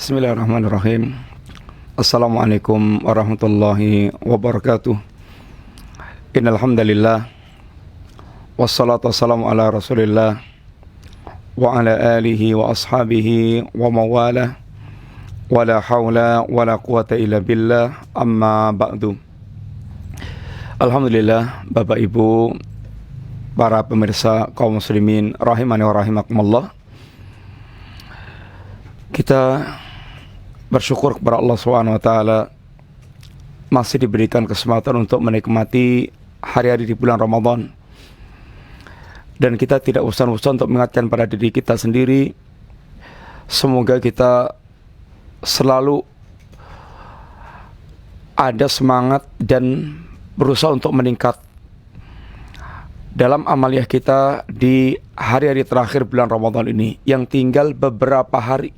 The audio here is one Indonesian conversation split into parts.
Bismillahirrahmanirrahim. Assalamualaikum warahmatullahi wabarakatuh. Innal hamdalillah wassalatu wassalamu ala Rasulillah wa ala alihi wa ashabihi wa mawalah. Wala haula wala quwata illa billah, amma ba'du. Alhamdulillah, Bapak Ibu, para pemirsa kaum muslimin rahimani wa rahimakumullah. Kita bersyukur kepada Allah SWT masih diberikan kesempatan untuk menikmati hari-hari di bulan Ramadan. Dan kita tidak bosan-bosan untuk mengingatkan pada diri kita sendiri, semoga kita selalu ada semangat dan berusaha untuk meningkat dalam amaliyah kita di hari-hari terakhir bulan Ramadan ini yang tinggal beberapa hari.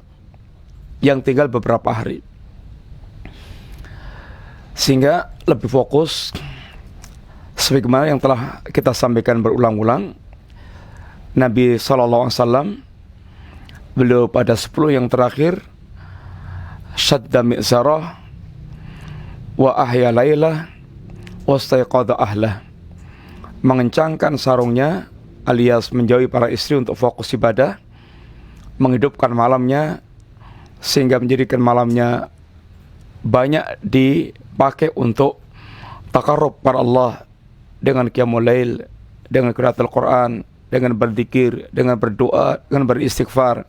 Sehingga lebih fokus sebagaimana yang telah kita sampaikan berulang-ulang. Nabi SAW, beliau pada 10 yang terakhir, syadda mi'zarah wa ahya laylah wa staiqadha ahlah, mengencangkan sarungnya alias menjauhi para istri untuk fokus ibadah, menghidupkan malamnya sehingga menjadikan malamnya banyak dipakai untuk takarrub kepada Allah dengan qiyamul lail, dengan qiraatul Quran, dengan berzikir, dengan berdoa, dengan beristighfar,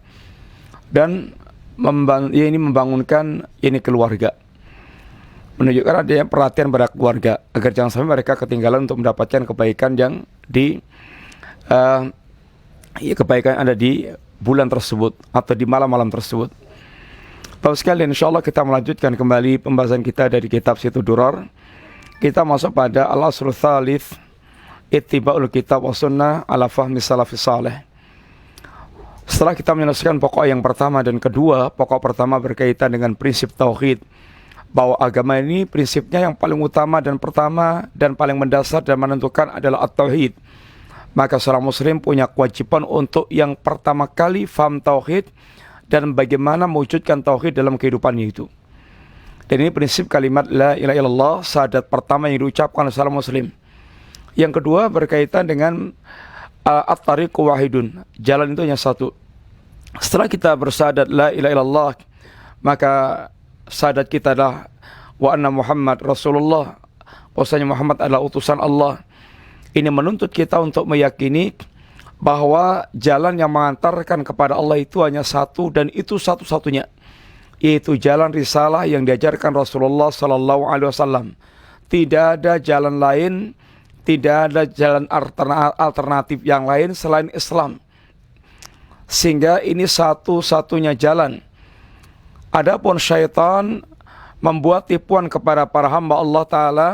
dan membangunkan keluarga, menunjukkan adanya perhatian pada keluarga agar jangan sampai mereka ketinggalan untuk mendapatkan kebaikan yang kebaikan ada di bulan tersebut atau di malam-malam tersebut. Bapak sekalian, insyaallah kita melanjutkan kembali pembahasan kita dari kitab Situ Durar. Kita masuk pada al-aslul tsalits, ittiba'ul kitab wa sunnah ala fahmi salafis salih. Setelah kita menyelesaikan pokok yang pertama dan kedua, pokok pertama berkaitan dengan prinsip tauhid, bahwa agama ini prinsipnya yang paling utama dan pertama dan paling mendasar dan menentukan adalah at-tauhid. Maka seorang muslim punya kewajiban untuk yang pertama kali faham tauhid dan bagaimana mewujudkan tauhid dalam kehidupannya itu. Dan ini prinsip kalimat la ilaha illallah, syahadat pertama yang diucapkan oleh seorang muslim. Yang kedua berkaitan dengan at-tariqu wahidun, jalan itu hanya satu. Setelah kita bersyahadat la ilaha illallah, maka syahadat kita adalah wa anna Muhammad Rasulullah, bahwasanya Muhammad adalah utusan Allah. Ini menuntut kita untuk meyakini bahwa jalan yang mengantarkan kepada Allah itu hanya satu dan itu satu-satunya, yaitu jalan risalah yang diajarkan Rasulullah SAW. Tidak ada jalan lain, tidak ada jalan alternatif yang lain selain Islam. Sehingga ini satu-satunya jalan. Adapun syaitan membuat tipuan kepada para hamba Allah Ta'ala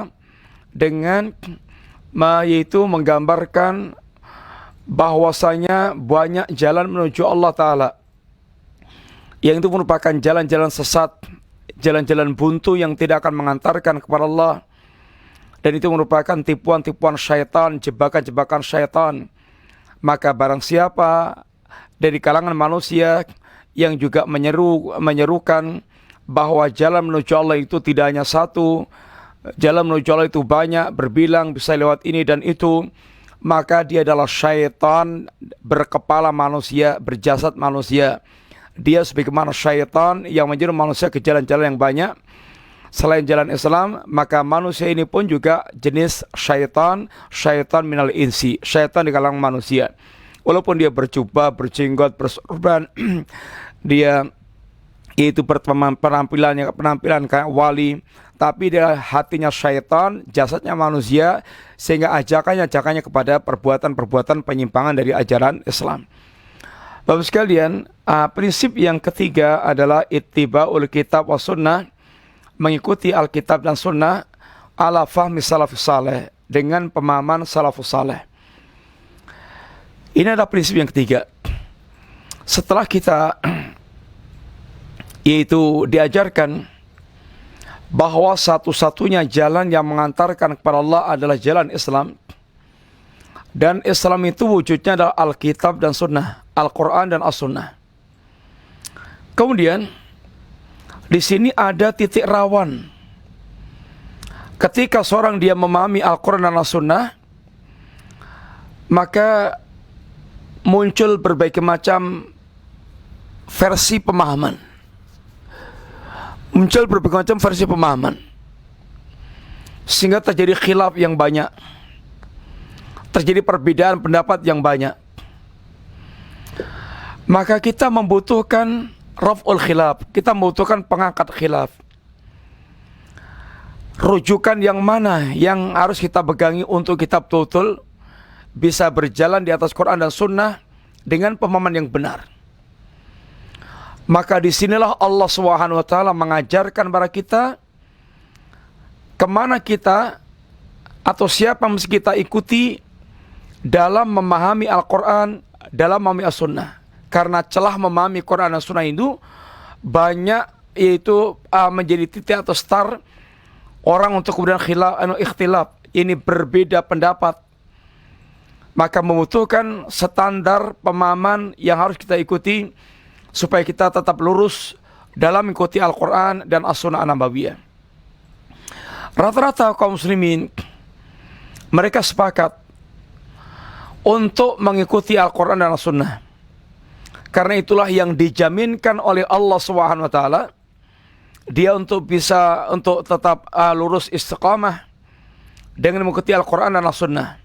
dengan yaitu menggambarkan bahwasanya banyak jalan menuju Allah Ta'ala, yang itu merupakan jalan-jalan sesat, jalan-jalan buntu yang tidak akan mengantarkan kepada Allah. Dan itu merupakan tipuan-tipuan syaitan, jebakan-jebakan syaitan. Maka barang siapa dari kalangan manusia yang juga menyerukan bahwa jalan menuju Allah itu tidak hanya satu, jalan menuju Allah itu banyak, berbilang, bisa lewat ini dan itu, maka dia adalah syaitan berkepala manusia, berjasad manusia. Dia sebagaimana syaitan yang menjerumuskan manusia ke jalan-jalan yang banyak selain jalan Islam. Maka manusia ini pun juga jenis syaitan, syaitan minal insi, syaitan di kalangan manusia. Walaupun dia berjubah, berjenggot, bersorban, dia itu penampilan kayak wali, tapi dia hatinya syaitan, jasadnya manusia, sehingga ajakannya kepada perbuatan-perbuatan penyimpangan dari ajaran Islam. Bapak sekalian, prinsip yang ketiga adalah ittiba'ul kitab wa sunnah, mengikuti Alkitab dan Sunnah ala fahmi salafus salih, dengan pemahaman salafus salih. Ini adalah prinsip yang ketiga. Setelah kita yaitu diajarkan bahwa satu-satunya jalan yang mengantarkan kepada Allah adalah jalan Islam, dan Islam itu wujudnya adalah Alkitab dan Sunnah, Al-Quran dan As-Sunnah. Kemudian Di sini ada titik rawan. Ketika seorang dia memahami Al-Quran dan As-Sunnah, maka muncul berbagai macam versi pemahaman. Muncul berbagai macam versi pemahaman, sehingga terjadi khilaf yang banyak, terjadi perbedaan pendapat yang banyak. Maka kita membutuhkan raf'ul khilaf, kita membutuhkan pengangkat khilaf. Rujukan yang mana yang harus kita pegangi untuk kita betul-betul bisa berjalan di atas Quran dan Sunnah dengan pemahaman yang benar. Maka disinilah Allah SWT mengajarkan kepada kita kemana kita atau siapa yang mesti kita ikuti dalam memahami Al-Quran, dalam memahami As-Sunnah. Karena celah memahami Quran dan Sunnah itu banyak, yaitu menjadi titik atau start orang untuk kemudian ikhtilaf, ini berbeda pendapat. Maka membutuhkan standar pemahaman yang harus kita ikuti supaya kita tetap lurus dalam mengikuti Al-Quran dan As-Sunnah An-Nabawiyah. Rata-rata kaum muslimin mereka sepakat untuk mengikuti Al-Quran dan As-Sunnah. Karena itulah yang dijaminkan oleh Allah SWT, dia untuk tetap lurus istiqamah dengan mengikuti Al-Quran dan As-Sunnah.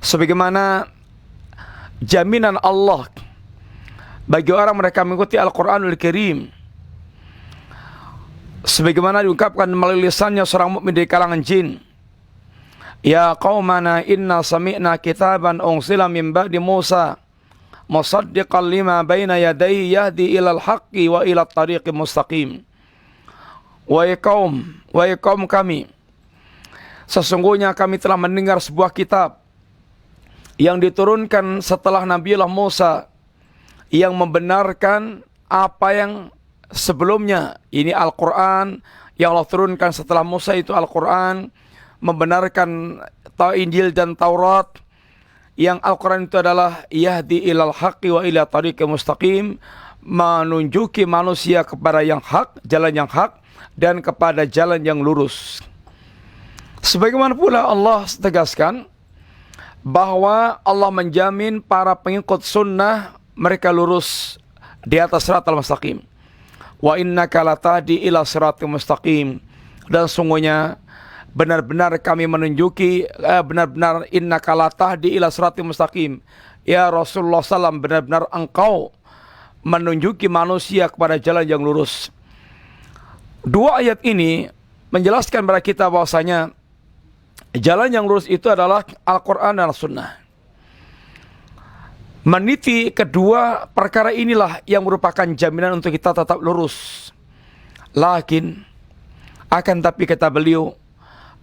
Sebagaimana jaminan Allah bagi orang mereka mengikuti Al-Quranul Karim, sebagaimana diungkapkan melalui lisannya seorang mukmin dari kalangan jin. Ya qaumana inna sami'na kitaban unsila min ba'di Musa musaddiqan lima baina yadayhi yahdi ilal haqqi wa ila tariqi mustaqim. Wahai kaum kami, sesungguhnya kami telah mendengar sebuah kitab yang diturunkan setelah Nabiullah Musa yang membenarkan apa yang sebelumnya. Ini Al-Quran yang Allah turunkan setelah Musa, itu Al-Quran, membenarkan Injil dan Taurat. Yang Al-Quran itu adalah yahdi ilal haqqi wa ila tariqi mustaqim, menunjuki manusia kepada yang hak, jalan yang hak, dan kepada jalan yang lurus. Sebagaimana pula Allah tegaskan bahwa Allah menjamin para pengikut sunnah mereka lurus di atas siratal mustaqim. Wa innaka latahdi ila siratal mustaqim, dan sungguhnya benar-benar kami menunjuki, benar-benar innaka latahdi ila siratal mustaqim, ya Rasulullah SAW, benar-benar engkau menunjuki manusia kepada jalan yang lurus. Dua ayat ini menjelaskan kepada kita bahwasanya jalan yang lurus itu adalah Al-Quran dan As-Sunnah. Meniti kedua perkara inilah yang merupakan jaminan untuk kita tetap lurus. Lakin, akan tapi kata beliau,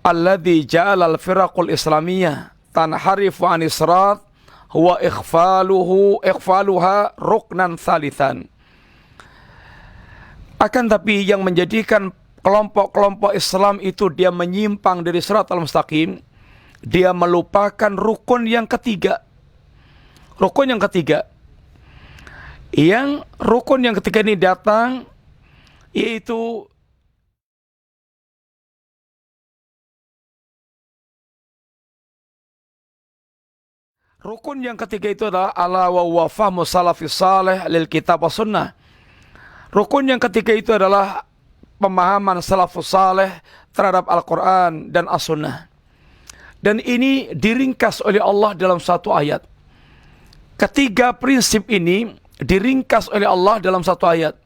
alladzi ja'ala al-firaqul islamiyah tanharifu anis sirat huwa ikhfaluha ruknan thalithan. Akan tapi yang menjadikan kelompok-kelompok Islam itu dia menyimpang dari siratal mustaqim, dia melupakan rukun yang ketiga. Rukun yang ketiga. Rukun yang ketiga ini datang, yaitu rukun yang ketiga itu adalah ala wa fahmu salafis salih lil kitab wa sunnah. Rukun yang ketiga itu adalah pemahaman salafus salih terhadap Al-Quran dan As-Sunnah. Dan ini diringkas oleh Allah dalam satu ayat. Ketiga prinsip ini diringkas oleh Allah dalam satu ayat.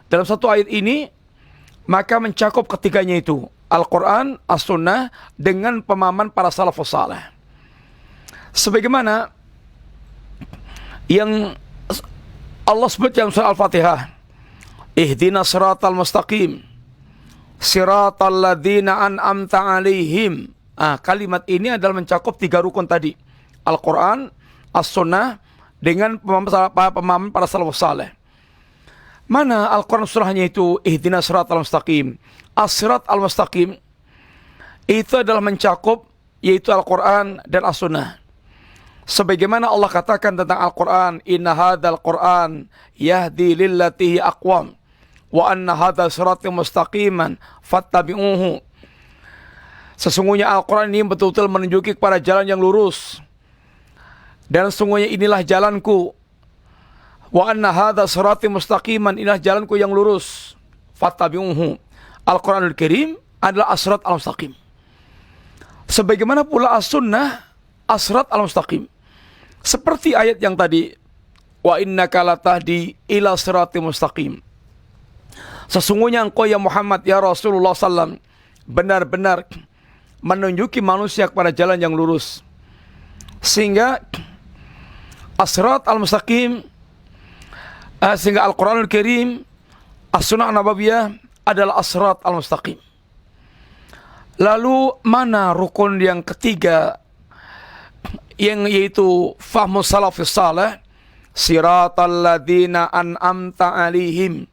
Dalam satu ayat ini, maka mencakup ketiganya itu, Al-Quran, As-Sunnah, dengan pemahaman para salafus salih. Sebagaimana yang Allah sebut dalam surah Al-Fatihah, ihdinas siratal mustaqim siratal ladzina an'amta alaihim. Kalimat ini adalah mencakup tiga rukun tadi, Al-Quran, As-Sunnah, dengan pemahaman para salafus saleh. Mana Al-Quran surahnya itu ihdinas siratal mustaqim. As-sirat al-mustaqim itu adalah mencakup yaitu Al-Quran dan As-Sunnah. Sebagaimana Allah katakan tentang Al-Quran, inna hadzal Quran yahdi lillatihi aqwam wa anna hadza sirati mustaqiman fattabi'uhu. Sesungguhnya Al-Quran ini betul-betul menunjuki kepada jalan yang lurus, dan sesungguhnya inilah jalanku. Wa anna hadza sirati mustaqiman, inilah jalanku yang lurus, fattabi'uhu. Al-Quranul Karim adalah as-sirat al-mustaqim. Sebagaimana pula as-sunnah as-sirat al-mustaqim. Seperti ayat yang tadi, wa innaka latahdi ila siratim mustaqim. Sesungguhnya engkau ya Muhammad ya Rasulullah SAW benar-benar menunjuki manusia kepada jalan yang lurus. Sehingga as-sirat al-mustaqim, sehingga Al-Quranul Karim, as-sunnah nabawiyah adalah as-sirat al-mustaqim. Lalu mana rukun yang ketiga, yang yaitu fahmu salafus salih, siratal ladzina an'amta alaihim,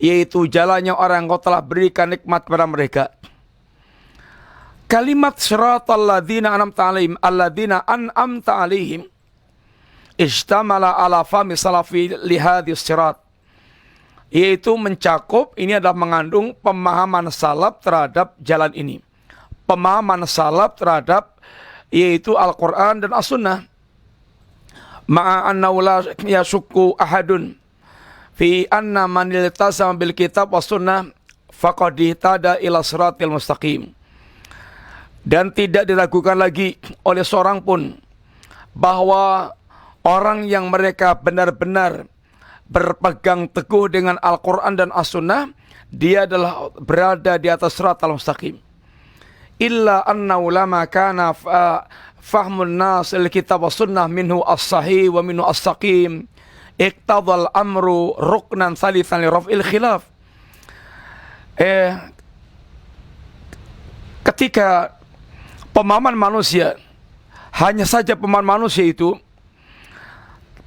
yaitu jalannya orang yang kau telah berikan nikmat kepada mereka. Kalimat siratal ladzina an'amta alaihim, alladzina an'amta alaihim, istamala ala fahmi salafi lihadis sirat, yaitu mencakup, ini adalah mengandung pemahaman salaf terhadap jalan ini, pemahaman salaf terhadap yaitu Al-Quran dan As-Sunnah. Ma'annahu la yasukku ahadun fi anna man iltazama bil kitab was sunnah faqad ihtada ila siratil mustaqim. Dan tidak diragukan lagi oleh seorang pun bahwa orang yang mereka benar-benar berpegang teguh dengan Al-Quran dan As-Sunnah, dia adalah berada di atas siratal mustaqim. Illa annahu lama kana fahmun nas al-kitab wa sunnah minhu as-sahih wa minhu as-saqim iqtadal amru ruknan salisan li raf'il khilaf. Ketika pemahaman manusia, hanya saja pemahaman manusia itu,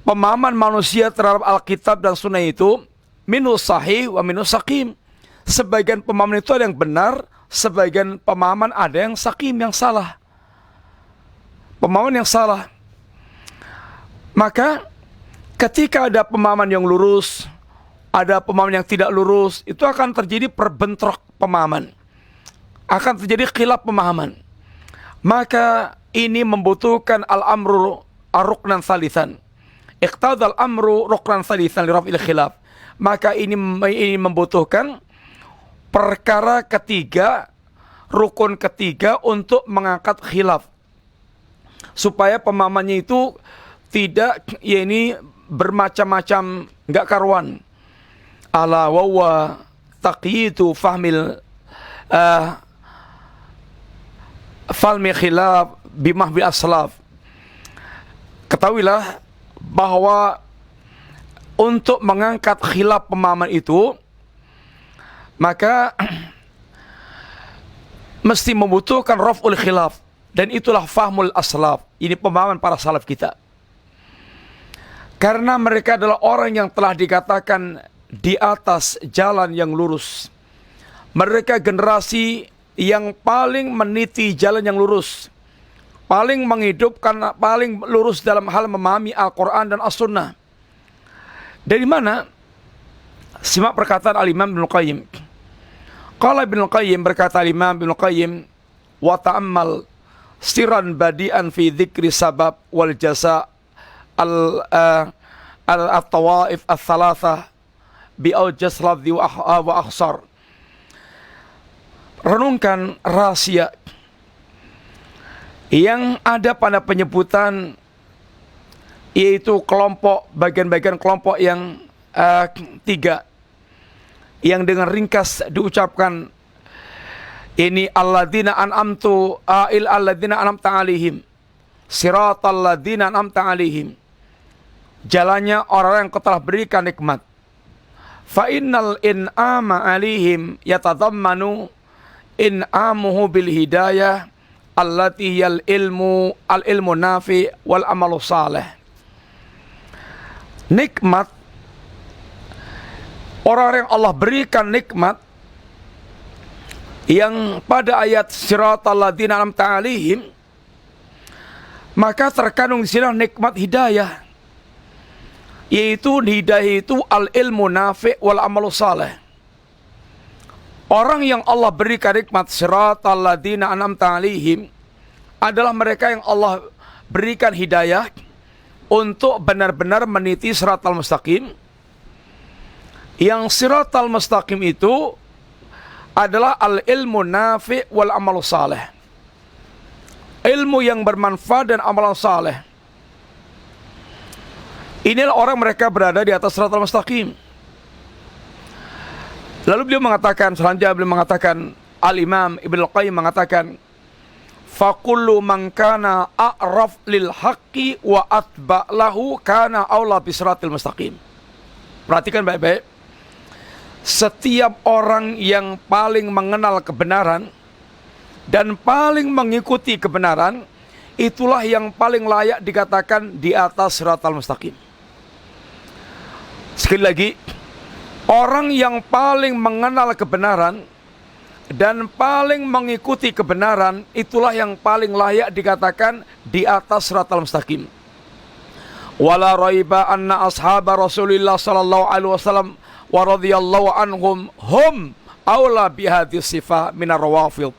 pemahaman manusia terhadap Alkitab dan Sunnah itu minhu sahih wa minhu saqim. Sebagian pemahaman itu ada yang benar, sebagian pemahaman ada yang sakim, yang salah. Pemahaman yang salah. Maka ketika ada pemahaman yang lurus, ada pemahaman yang tidak lurus, itu akan terjadi perbentrok pemahaman, akan terjadi khilaf pemahaman. Maka ini membutuhkan al-amru ar-ruknan salisan, iqtadal amru ruknan salisan li raf'il khilaf. Maka ini membutuhkan perkara ketiga, rukun ketiga untuk mengangkat khilaf, supaya pemahamannya itu tidak, ya ini bermacam-macam, nggak karuan. Ala wawa taqyidu fahmil falmi khilaf bimahbi aslaf. Ketahuilah bahwa untuk mengangkat khilaf pemahaman itu, maka mesti membutuhkan raf'ul khilaf, dan itulah fahmul aslaf. Ini pemahaman para salaf kita, karena mereka adalah orang yang telah dikatakan di atas jalan yang lurus. Mereka generasi yang paling meniti jalan yang lurus, paling menghidupkan, paling lurus dalam hal memahami Al-Quran dan As-Sunnah. Dari mana? Simak perkataan Al-Imam Ibnu Qayyim. Qala Ibnu Qayyim, berkata Imam Ibnu Qayyim, wa ta'ammal siran badi'an fi dzikri sabab wal jasa al-tawaif al-thalathah bi awjas lafzi wa akhsar. Renungkan rahasia yang ada pada penyebutan, yaitu kelompok, bagian-bagian kelompok yang tiga, yang dengan ringkas diucapkan ini alladzina an'amtu alladzina an'amta alaihim, siratal ladzina an'amta alaihim, jalannya orang yang kau telah berikan nikmat. Fa innal in'ama alaihim yatadammanu in'amuhu bil hidayah allati yal ilmu al ilmu nafi wal amalu saleh. Nikmat, orang yang Allah berikan nikmat, yang pada ayat siratal ladzina an'amta alaihim, maka terkandung di sini nikmat hidayah, yaitu hidayah itu al ilmu nafi wal amalu saleh. Orang yang Allah berikan nikmat siratal ladzina an'amta 'alaihim adalah mereka yang Allah berikan hidayah untuk benar-benar meniti siratal mustaqim. Yang siratal mustaqim itu adalah al-ilmu nafi' wal amal saleh. Ilmu yang bermanfaat dan amalan saleh. Inilah orang mereka berada di atas siratal mustaqim. Lalu beliau mengatakan, selanjutnya beliau mengatakan, Al-Imam Ibnu Qayyim mengatakan, "Fakullu man kana a'raf lil haqqi wa atba'lahu kana aula bisiratil mustaqim." Perhatikan baik-baik. Setiap orang yang paling mengenal kebenaran dan paling mengikuti kebenaran, itulah yang paling layak dikatakan di atas siratal mustaqim. Sekali lagi, orang yang paling mengenal kebenaran dan paling mengikuti kebenaran, itulah yang paling layak dikatakan di atas siratal mustaqim. Wala raiba anna ashaba Rasulillah sallallahu alaihi wasallam wa radhiyallahu anhum hum aula bihadhihi sifah minar rawafid.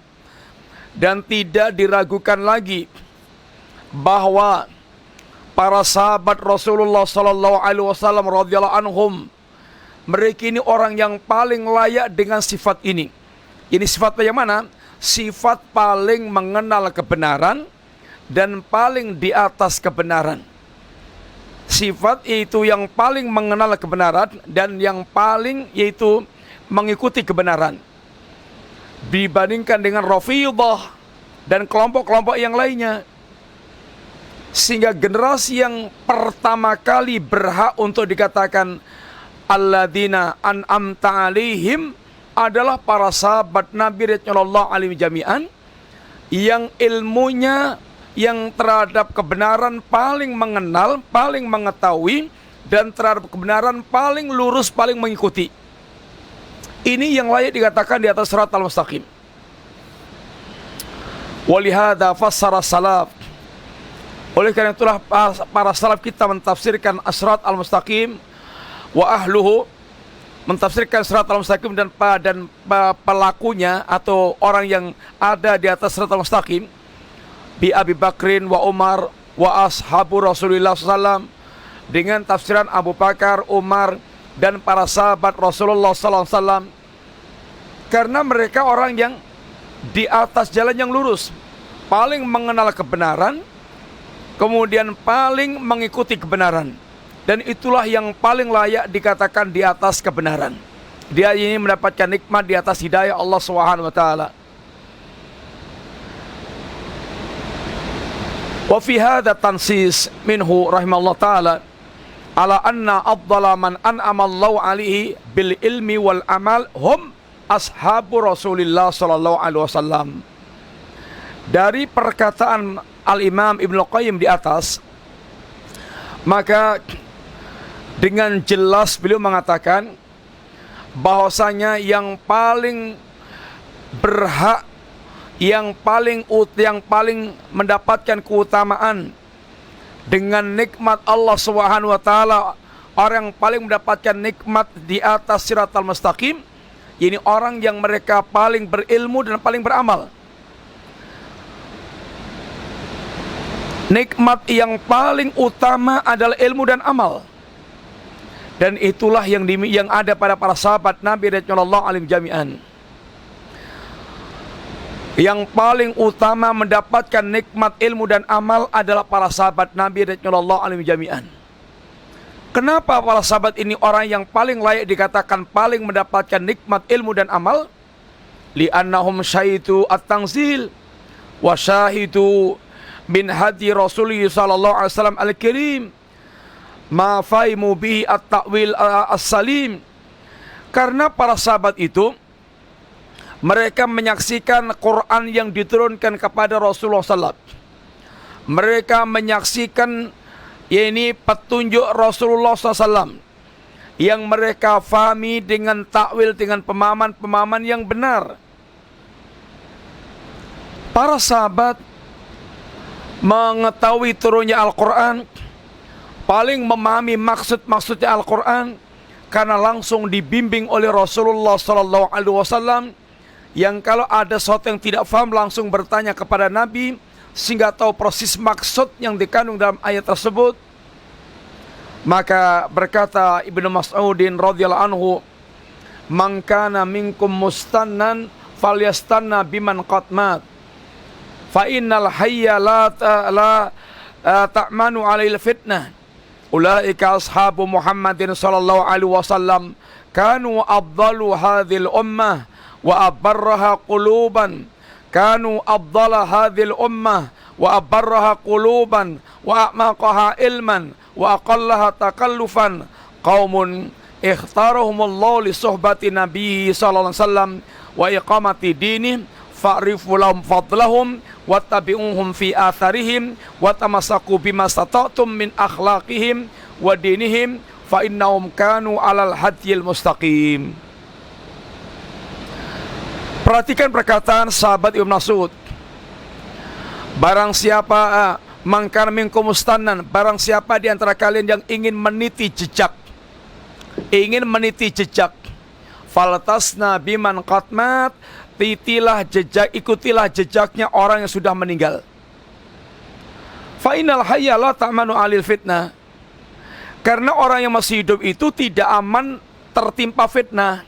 Dan tidak diragukan lagi bahwa para sahabat Rasulullah sallallahu alaihi wasallam radhiyallahu anhum, mereka ini orang yang paling layak dengan sifat ini. Ini sifat yang mana? Sifat paling mengenal kebenaran dan paling di atas kebenaran. Sifat itu yang paling mengenal kebenaran dan yang paling yaitu mengikuti kebenaran. Dibandingkan dengan Rafidhah dan kelompok-kelompok yang lainnya. Sehingga generasi yang pertama kali berhak untuk dikatakan alladzina an'amta 'alaihim adalah para sahabat Nabi radhiyallahu anhum jami'an, yang ilmunya yang terhadap kebenaran paling mengenal, paling mengetahui, dan terhadap kebenaran paling lurus, paling mengikuti. Ini yang layak dikatakan di atas siratal mustaqim. Walihada fassara salaf. Oleh karena itulah para salaf kita mentafsirkan as-sirat al-mustaqim wa ahluhu, mentafsirkan sirat al-mustaqim dan pelakunya atau orang yang ada di atas sirat al-mustaqim, bi Abi Bakrin wa Umar wa ashabu Rasulullah SAW, dengan tafsiran Abu Bakar, Umar, dan para sahabat Rasulullah SAW, karena mereka orang yang di atas jalan yang lurus, paling mengenal kebenaran, kemudian paling mengikuti kebenaran. Dan itulah yang paling layak dikatakan di atas kebenaran. Dia ini mendapatkan nikmat di atas hidayah Allah Subhanahu wa taala. Wa fi hadha tansis minhu rahimahullah taala ala anna afdala man an'ama Allahu alaihi bil ilmi wal amal hum ashabu Rasulillah sallallahu alaihi wasallam. Dari perkataan Al-Imam Ibnu Qayyim di atas, maka dengan jelas beliau mengatakan bahwasanya yang paling berhak, yang paling mendapatkan keutamaan dengan nikmat Allah Subhanahu wa taala, orang yang paling mendapatkan nikmat di atas siratal mustaqim, ini orang yang mereka paling berilmu dan paling beramal. Nikmat yang paling utama adalah ilmu dan amal. Dan itulah yang ada pada para sahabat Nabi radhiyallahu anhum jami'an. Yang paling utama mendapatkan nikmat ilmu dan amal adalah para sahabat Nabi radhiyallahu anhum jami'an. Kenapa para sahabat ini orang yang paling layak dikatakan paling mendapatkan nikmat ilmu dan amal? Li'annahum syahidu at-tanzil wa syahidu min hadi Rasulullah sallallahu alaihi wasallam al-karim ma faimu bihi at-ta'wil as-salim. Karena para sahabat itu mereka menyaksikan Quran yang diturunkan kepada Rasulullah SAW. Mereka menyaksikan yakni petunjuk Rasulullah SAW yang mereka fahami dengan takwil, dengan pemahaman-pemahaman yang benar. Para sahabat mengetahui turunnya Al-Quran, paling memahami maksud-maksudnya Al-Quran, karena langsung dibimbing oleh Rasulullah sallallahu alaihi wasallam, yang kalau ada sesuatu yang tidak paham langsung bertanya kepada Nabi sehingga tahu persis maksud yang dikandung dalam ayat tersebut. Maka berkata Ibnu Mas'udin radhiyallahu anhu, "Man kana minkum mustannan falyastanna biman qad mat. Fa innal hayya la ta'manu 'alail fitnah. Ulaika ashabu Muhammadin sallallahu alaihi wasallam kanu afdalu hadhil ummah wa abarraha quluban. Kanu afdala hadhil ummah wa abarraha quluban wa a'maqaha ilman wa aqallaha takallufan. Qaumun ikhtarahumullahu li suhbati nabiyyi sallallahu alaihi wasallam wa iqamati dinih fa'rifu lahum fadlahum wattabi'uhum fi atharihim wa tamassaku bima stata'tum min akhlaqihim wa dinihim fa innahum kanu 'alal hadiyil mustaqim." Perhatikan perkataan sahabat Ibnu Mas'ud. Barang siapa mangkar minkum mustannan, barang siapa di antara kalian yang ingin meniti jejak, faltasna biman qad mat, ikutilah jejaknya orang yang sudah meninggal. Fa innal hayya la ta'manu 'alil fitnah. Karena orang yang masih hidup itu tidak aman tertimpa fitnah.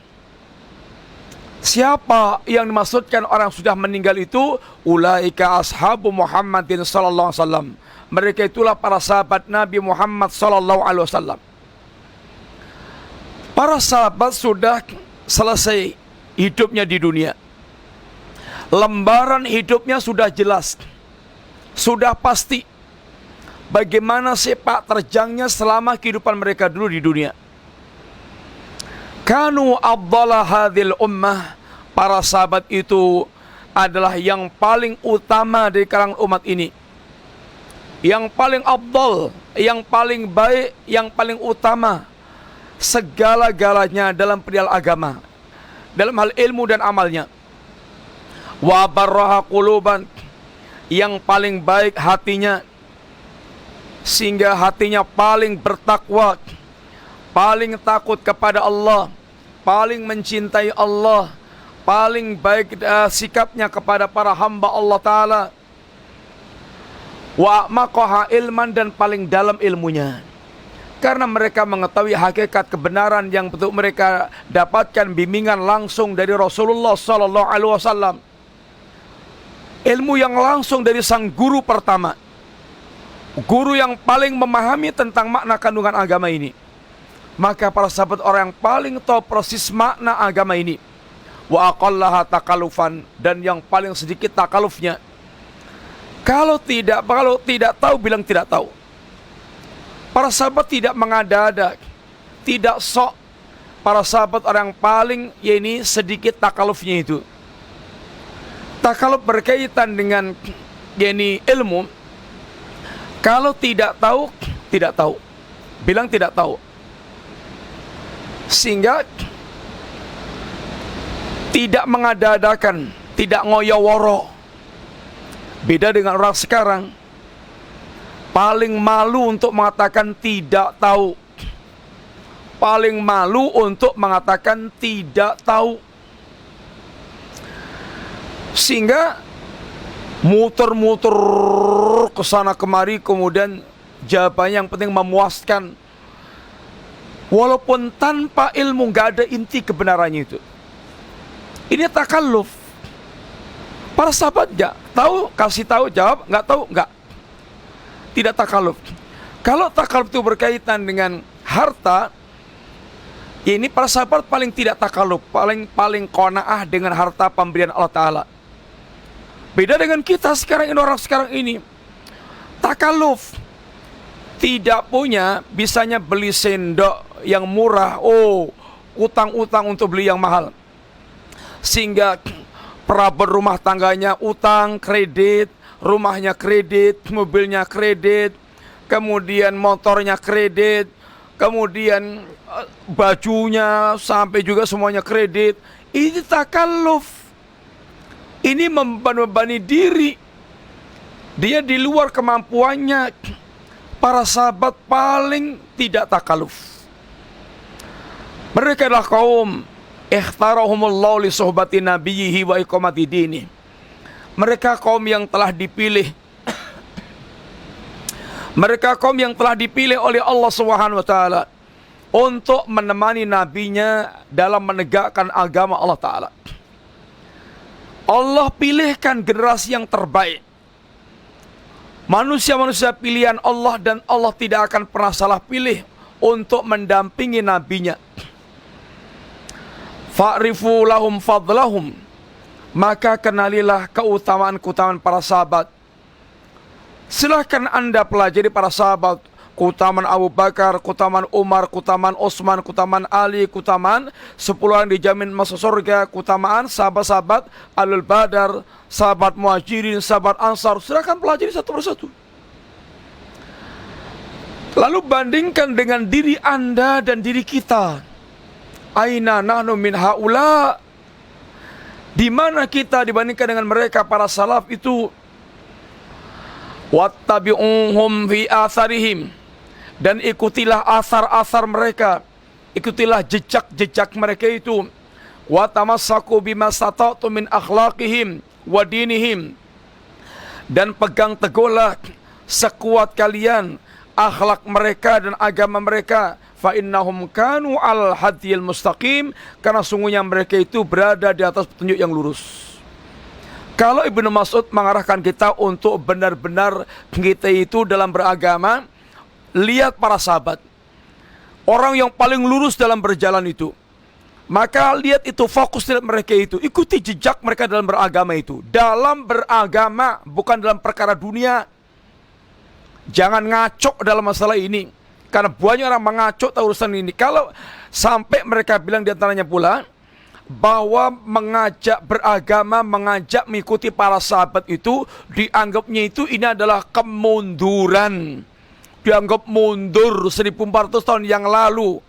Siapa yang dimaksudkan orang yang sudah meninggal itu? Ulaika ashabu Muhammadin sallallahu alaihi wasallam. Mereka itulah para sahabat Nabi Muhammad sallallahu alaihi wasallam. Para sahabat sudah selesai hidupnya di dunia. Lembaran hidupnya sudah jelas, sudah pasti bagaimana sepak terjangnya selama kehidupan mereka dulu di dunia. Kanu afdala hadhil ummah, para sahabat itu adalah yang paling utama dari kalangan umat ini, yang paling afdal, yang paling baik, yang paling utama segala-galanya dalam perihal agama, dalam hal ilmu dan amalnya. Wa barraha quluban, yang paling baik hatinya, sehingga hatinya paling bertakwa, paling takut kepada Allah, paling mencintai Allah, paling baik sikapnya kepada para hamba Allah Ta'ala. Wa a'maqaha ilman, dan paling dalam ilmunya, karena mereka mengetahui hakikat kebenaran yang betul mereka dapatkan bimbingan langsung dari Rasulullah sallallahu alaihi wasallam. Ilmu yang langsung dari sang guru pertama, guru yang paling memahami tentang makna kandungan agama ini. Maka para sahabat orang yang paling tahu persis makna agama ini. Wa aqallaha takalufan, dan yang paling sedikit takalufnya. Kalau tidak tahu bilang tidak tahu. Para sahabat tidak mengada-ada, tidak sok. Para sahabat orang yang paling sedikit takalufnya itu. Takaluf berkaitan dengan ilmu. Kalau tidak tahu, tidak tahu. Bilang tidak tahu. Sehingga tidak mengada-adakan, tidak ngoyo-woro. Beda dengan orang sekarang, paling malu untuk mengatakan tidak tahu, paling malu untuk mengatakan tidak tahu. Sehingga muter-muter kesana kemari, kemudian jawabannya yang penting memuaskan, walaupun tanpa ilmu, gak ada inti kebenarannya itu. Ini takalluf. Para sahabat gak tahu, kasih tahu, jawab, gak tahu, gak. Tidak takalluf. Kalau takalluf itu berkaitan dengan harta, ini para sahabat paling tidak takalluf, paling qanaah dengan harta pemberian Allah Ta'ala. Beda dengan kita sekarang ini, orang sekarang ini takalluf. Tidak punya, bisanya beli sendok yang murah, utang-utang untuk beli yang mahal. Sehingga perabot rumah tangganya utang, kredit, rumahnya kredit, mobilnya kredit, kemudian motornya kredit, kemudian bajunya sampai juga semuanya kredit. Ini takalluf. Ini membebani diri. Dia di luar kemampuannya. Para sahabat paling tidak takalluf. Mereka adalah kaum ikhtarahumullahu li suhbati nabiyhi wa iqamati dini. Mereka kaum yang telah dipilih. Mereka kaum yang telah dipilih oleh Allah Subhanahu wa taala untuk menemani nabinya dalam menegakkan agama Allah taala. Allah pilihkan generasi yang terbaik. Manusia-manusia pilihan Allah, dan Allah tidak akan pernah salah pilih untuk mendampingi nabinya. Fa'rifu lahum fadlahum, maka kenalilah keutamaan-keutamaan para sahabat. Silahkan Anda pelajari para sahabat, keutamaan Abu Bakar, keutamaan Umar, keutamaan Utsman, keutamaan Ali, keutamaan 10 orang dijamin masuk surga, keutamaan sahabat-sahabat Alul Badar, sahabat Muhajirin, sahabat Ansar. Silahkan pelajari satu persatu. Lalu bandingkan dengan diri Anda dan diri kita. Aina nahnu min haula? Di mana kita dibandingkan dengan mereka para salaf itu? Wattabi'uhum fi atharihim, dan ikutilah asar-asar mereka, ikutilah jejak-jejak mereka itu. Wa tamassaku bima stata'tum min akhlaqihim wa dinihim, dan pegang teguhlah sekuat kalian akhlak mereka dan agama mereka. Fa innahum kanu al hadiyil mustaqim, karena sungguhnya mereka itu berada di atas petunjuk yang lurus. Kalau Ibnu Mas'ud mengarahkan kita untuk benar-benar kita itu dalam beragama, lihat para sahabat, orang yang paling lurus dalam berjalan itu. Maka lihat itu, fokus lihat mereka itu, ikuti jejak mereka dalam beragama itu. Dalam beragama, bukan dalam perkara dunia. Jangan ngaco dalam masalah ini, karena banyak orang mengaco urusan ini. Kalau sampai mereka bilang diantaranya pula bahwa mengajak beragama, mengajak mengikuti para sahabat itu, dianggapnya itu ini adalah kemunduran. Dianggap mundur 1400 tahun yang lalu.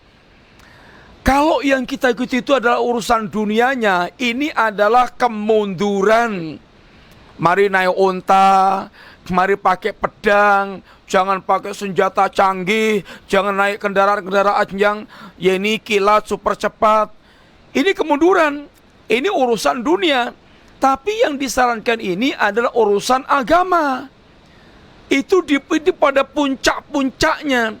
Kalau yang kita ikuti itu adalah urusan dunianya, ini adalah kemunduran. Mari naik unta, mari pakai pedang, jangan pakai senjata canggih, jangan naik kendaraan-kendaraan yang ini kilat super cepat. Ini kemunduran, ini urusan dunia. Tapi yang disarankan ini adalah urusan agama. Itu pada puncak-puncaknya.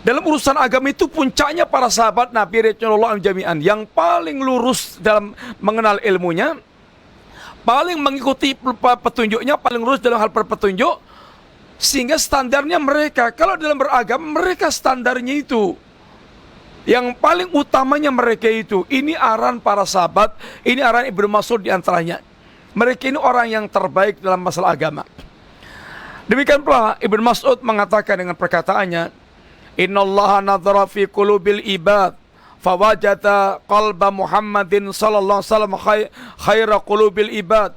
Dalam urusan agama itu puncaknya para sahabat Nabi Rasulullah jami'an, yang paling lurus dalam mengenal ilmunya, paling mengikuti petunjuknya, paling lurus dalam hal berpetunjuk, sehingga standarnya mereka, kalau dalam beragama mereka standarnya itu yang paling utamanya mereka itu. Ini arahan para sahabat, ini arahan Ibnu Mas'ud diantaranya. Mereka ini orang yang terbaik dalam masalah agama. Demikian pula Ibnu Mas'ud mengatakan dengan perkataannya, Innallaha nadhara fi qulubil ibad fawajata qalba Muhammadin sallallahu alaihi wasallam khaira qulubil ibad.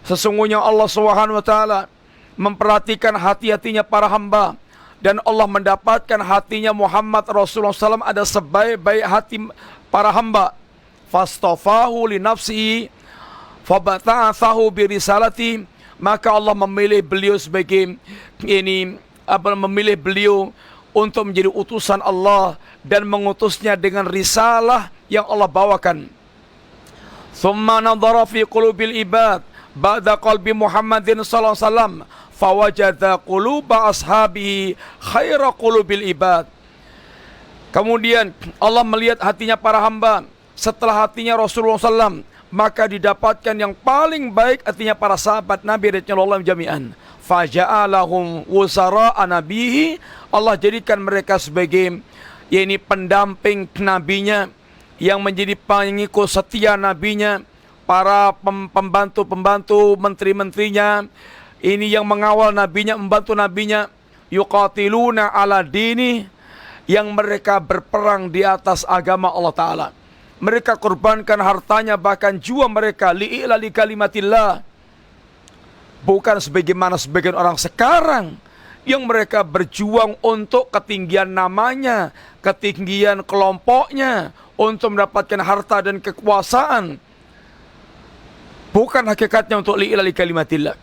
Sesungguhnya Allah Subhanahu wa taala memperhatikan hati-hatinya para hamba, dan Allah mendapatkan hatinya Muhammad Rasulullah SAW ada sebaik-baik hati para hamba. Fastafahu li nafsihi fabata'athahu birisalati, maka Allah memilih beliau sebagai memilih beliau untuk menjadi utusan Allah dan mengutusnya dengan risalah yang Allah bawakan. Thumma nadhara fi qulubil ibad ba'da qalbi Muhammadin sallallahu alaihi wasallam fawajada quluba ashabihi khaira qulubil ibad. Kemudian Allah melihat hatinya para hamba setelah hatinya Rasulullah SAW, maka didapatkan yang paling baik hatinya para sahabat Nabi Rasulullah jami'an. Faja'alahum wuzara'a nabihi, Allah jadikan mereka sebagai pendamping nabinya, yang menjadi pengikut setia nabinya, para pembantu-pembantu, menteri-menterinya, ini yang mengawal nabinya, membantu nabinya. Yuqatiluna ala dini, yang mereka berperang di atas agama Allah Ta'ala. Mereka korbankan hartanya, bahkan jiwa mereka, li'ilali kalimatillah. Bukan sebagaimana sebagian orang sekarang yang mereka berjuang untuk ketinggian namanya, ketinggian kelompoknya, untuk mendapatkan harta dan kekuasaan. Bukan hakikatnya untuk li'ilali kalimatillah.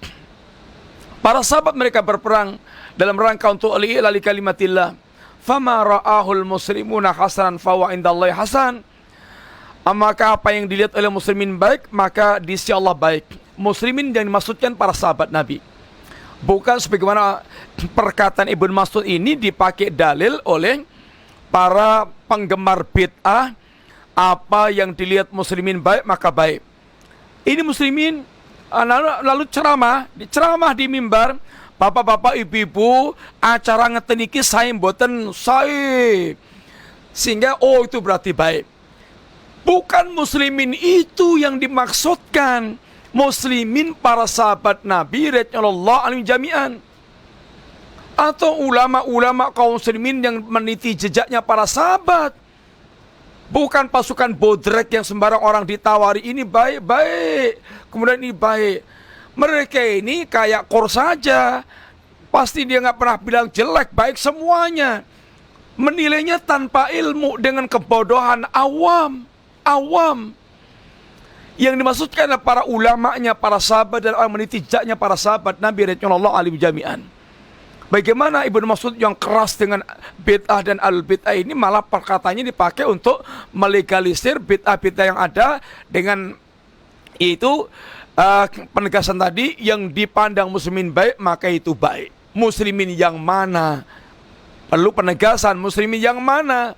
Para sahabat mereka berperang dalam rangka untuk li'ilali kalimatillah. fama ra'ahul muslimuna hasanan fawa indallahi hasan. Maka apa yang dilihat oleh muslimin baik, maka di sisi Allah baik. Muslimin yang dimaksudkan para sahabat Nabi. Bukan sebagaimana perkataan Ibnu Mas'ud ini dipakai dalil oleh para penggemar bid'ah, apa yang dilihat muslimin baik maka baik. Ini muslimin lalu ceramah di mimbar, bapak-bapak, ibu-ibu, acara ngeten iki sae mboten sae. Sehingga itu berarti baik. Bukan muslimin itu yang dimaksudkan. Muslimin para sahabat Nabi radhiyallahu anhum jami'an. Atau ulama-ulama kaum muslimin yang meniti jejaknya para sahabat. Bukan pasukan bodrek yang sembarang orang ditawari ini baik-baik, kemudian ini baik. Mereka ini kayak kor saja. Pasti dia nggak pernah bilang jelek, baik semuanya. Menilainya tanpa ilmu dengan kebodohan awam. Yang dimaksudkan adalah para ulamanya, para sahabat dan orang meniti jejaknya para sahabat Nabi radhiyallahu anhum jami'an. Bagaimana Ibnu Mas'ud yang keras dengan bid'ah dan al-bid'ah ini malah perkataannya dipakai untuk melegalisir bid'ah-bid'ah yang ada dengan itu penegasan tadi, yang dipandang muslimin baik maka itu baik. Muslimin yang mana? Perlu penegasan, muslimin yang mana?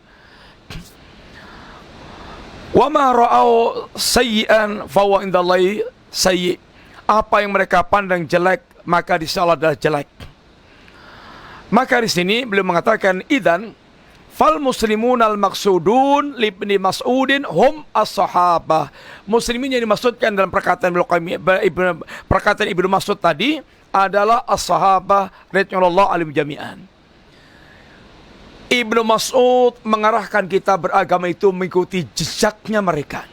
Wa ma ra'au sayyi'an fa huwa indallahi sayyi'. Apa yang mereka pandang jelek maka di sisi Allah adalah jelek. Maka di sini beliau mengatakan idzan fal muslimun al maqsudun li Ibnu Mas'udin hum as-sahabah. Muslimin yang dimaksudkan dalam perkataan Ibnu Mas'ud tadi adalah as-sahabah radhiyallahu anhum jami'an. Ibnu Mas'ud mengarahkan kita beragama itu mengikuti jejaknya mereka.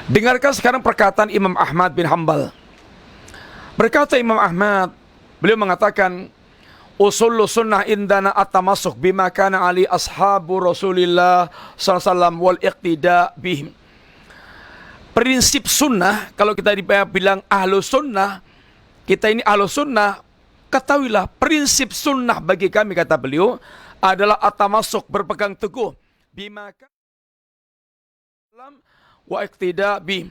Dengarkan sekarang perkataan Imam Ahmad bin Hanbal. Berkata Imam Ahmad, beliau mengatakan, usul sunnah indana at-tamassuk bima kana ali ashabu Rasulillah sallallahu alaihi wasallam wal iqtida bihim. Prinsip sunnah, kalau kita bilang ahlu sunnah, kita ini ahlu sunnah, ketahuilah prinsip sunnah bagi kami, kata beliau, adalah at-tamassuk, berpegang teguh bima kana wa iqtida bihim,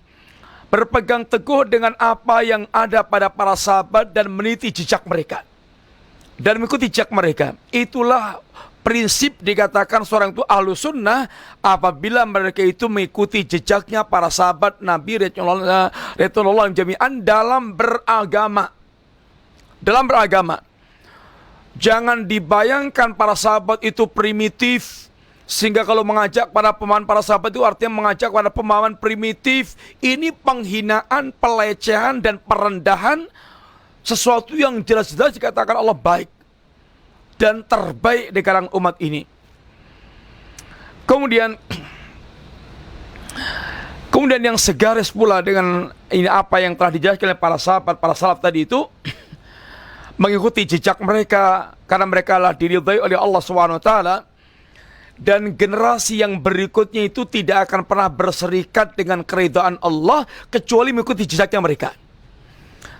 berpegang teguh dengan apa yang ada pada para sahabat dan meniti jejak mereka dan mengikuti jejak mereka. Itulah prinsip dikatakan seorang itu ahlu sunnah apabila mereka itu mengikuti jejaknya para sahabat Nabi radhiyallahu anhum jami'an dalam beragama. Dalam beragama, jangan dibayangkan para sahabat itu primitif, sehingga kalau mengajak pada pemahaman para sahabat itu artinya mengajak pada pemahaman primitif. Ini penghinaan, pelecehan dan perendahan sesuatu yang jelas-jelas dikatakan Allah baik dan terbaik di kalangan umat ini. Kemudian yang segaris pula dengan ini apa yang telah dijelaskan oleh para sahabat, para salaf tadi itu, mengikuti jejak mereka karena mereka lah diridhai oleh Allah SWT, dan generasi yang berikutnya itu tidak akan pernah berserikat dengan keridhaan Allah kecuali mengikuti jejaknya mereka.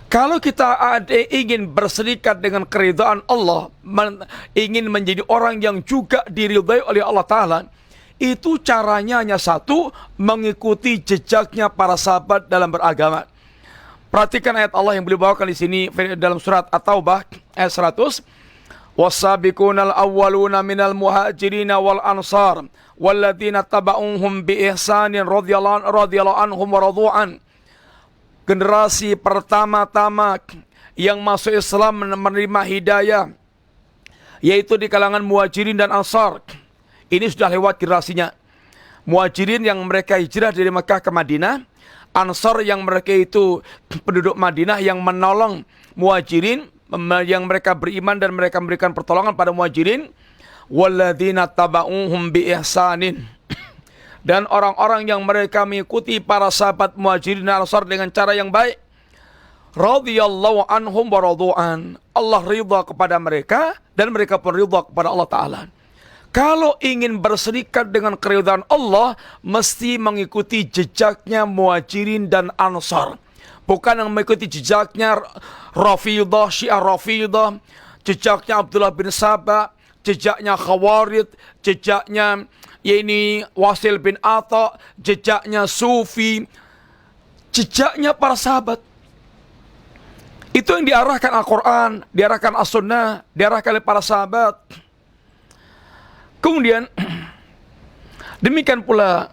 Kalau kita ingin berserikat dengan keridhaan Allah, ingin menjadi orang yang juga diridhai oleh Allah Ta'ala, itu caranya hanya satu, mengikuti jejaknya para sahabat dalam beragama. Perhatikan ayat Allah yang beliau bawakan di sini dalam surat At-Taubah ayat 100. Was-sabiqunal awwaluna minal muhajirin wal ansar walladzina tabauhum bi ihsanin radhiyallahu anhum wa radu'an. Generasi pertama-tama yang masuk Islam menerima hidayah yaitu di kalangan muhajirin dan ansar. Ini sudah lewat generasinya. Muhajirin yang mereka hijrah dari Mekah ke Madinah, Ansar yang mereka itu penduduk Madinah yang menolong muhajirin, yang mereka beriman dan mereka memberikan pertolongan pada muhajirin. Walladzina tabauhum bi ihsanin, dan orang-orang yang mereka mengikuti para sahabat muhajirin dan ansar dengan cara yang baik. Radhiyallahu anhum wa radu'an, Allah ridha kepada mereka dan mereka pun ridha kepada Allah Ta'ala. Kalau ingin berserikat dengan keridhaan Allah, mesti mengikuti jejaknya muhajirin dan ansar. Bukan yang mengikuti jejaknya Rafidah, Syiah Rafidah, jejaknya Abdullah bin Sabah, jejaknya Khawarij, jejaknya ini Wasil bin Atha, jejaknya Sufi, jejaknya para sahabat. Itu yang diarahkan Al-Quran, diarahkan As-Sunnah, diarahkan oleh para sahabat. Kemudian demikian pula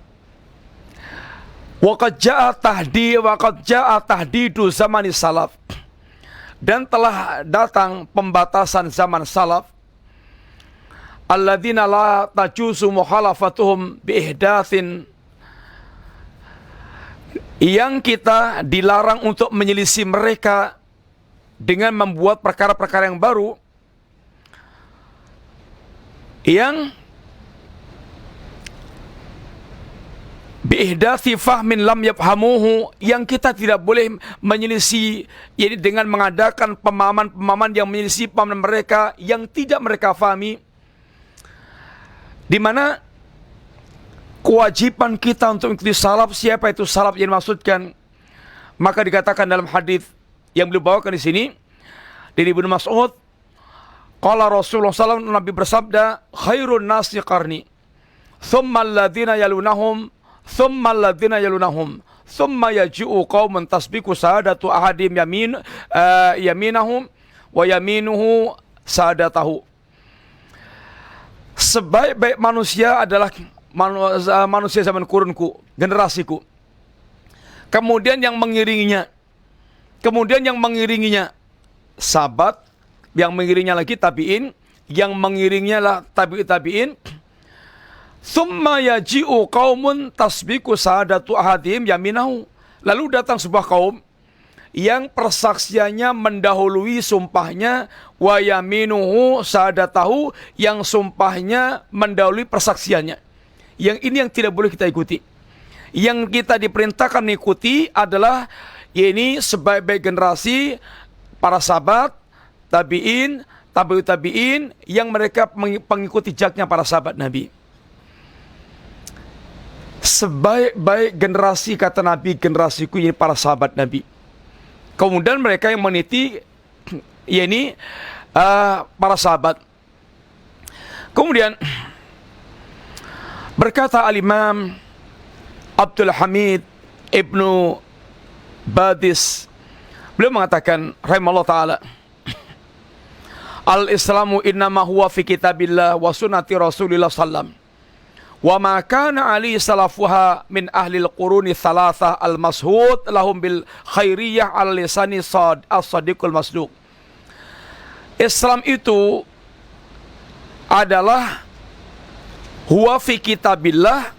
waqad ja'a tahdidu zamani salaf, dan telah datang pembatasan zaman salaf, alladzina la tajuzu mukhalafatuhum biihdatsin, yang kita dilarang untuk menyelisih mereka dengan membuat perkara-perkara yang baru yang biihdati fahmin lam yafhamuhu, yang kita tidak boleh menyelisih, yaitu dengan mengadakan pemahaman-pemahaman yang menyelisih pemahaman mereka yang tidak mereka fahami, di mana kewajiban kita untuk mengikuti salaf. Siapa itu salaf yang dimaksudkan? Maka dikatakan dalam hadis yang beliau bawakan di sini dari Ibnu Mas'ud, qala Rasulullah SAW, Nabi bersabda, khairun nasi qarni, thumma alladhina yalunahum, thumma alladhina yalunahum, thumma yaji'u qaumun tasbiqu sa'adatu ahadim yaminahum wa yaminuhu sa'adatahu. Sebaik-baik manusia adalah manusia zaman kurunku, generasiku. Kemudian yang mengiringinya, sahabat, yang mengiringnya lagi tabi'in, yang mengiringnya lah tabi'in. Summa yaji'u qaumun tasbiqu sa'adatu ahadim yaminahu. Lalu datang sebuah kaum yang persaksiannya mendahului sumpahnya, wa yaminuhu sa'adatahu, yang sumpahnya mendahului persaksiannya. Yang ini yang tidak boleh kita ikuti. Yang kita diperintahkan mengikuti adalah ini sebaik-baik generasi para sahabat, tabi'in, tabi'ut tabi'in, yang mereka mengikuti jejaknya para sahabat Nabi. Sebaik-baik generasi, kata Nabi, generasiku ini para sahabat Nabi. Kemudian mereka yang meniti, yakni para sahabat. Kemudian berkata Al-Imam Abdul Hamid Ibnu Badis, beliau mengatakan rahimahullah ta'ala, al-islamu innama huwa fi kitabillah wa sunnati rasulillah sallam, wa ma kana ali salafuha min ahli al-quruni thalathah al-mashhud lahum bil khairiyah ala lisani as-sadiqul masduq. Islam itu adalah huwa fi kitabillah.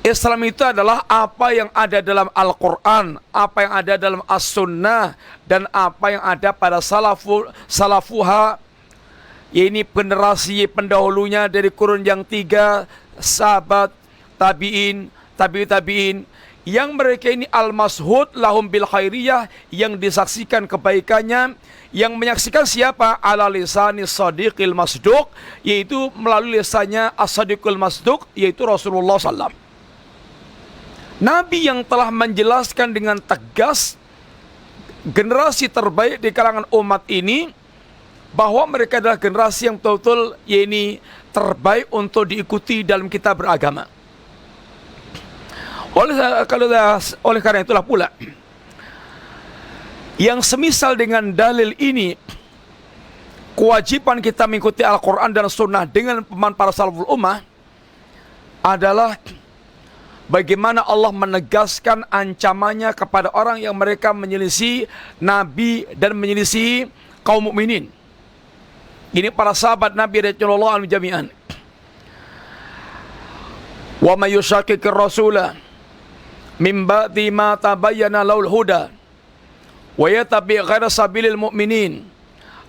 Islam itu adalah apa yang ada dalam Al-Quran, apa yang ada dalam As-Sunnah, dan apa yang ada pada salafuha, ini generasi pendahulunya dari kurun yang tiga, sahabat, tabi'in, tabi'ut tabi'in, yang mereka ini al-mashhud lahum bil khairiyah, yang disaksikan kebaikannya, yang menyaksikan siapa? Ala lisani sadiqil masduq, yaitu melalui lisannya as-sadiqul masduq, yaitu Rasulullah SAW. Nabi yang telah menjelaskan dengan tegas generasi terbaik di kalangan umat ini, bahwa mereka adalah generasi yang betul-betul yakni terbaik untuk diikuti dalam kita beragama. Oleh karena itulah pula, yang semisal dengan dalil ini, kewajiban kita mengikuti Al-Quran dan Sunnah dengan pemahaman para salaful ummah adalah bagaimana Allah menegaskan ancamannya kepada orang yang mereka menyelisih Nabi dan menyelisih kaum mukminin. Ini para sahabat Nabi radhiyallahu anhum jami'an. Wa may yushaqiqir rasula min ba'di ma tabayyana lahul huda wa yattabi' ghayra sabilil mu'minin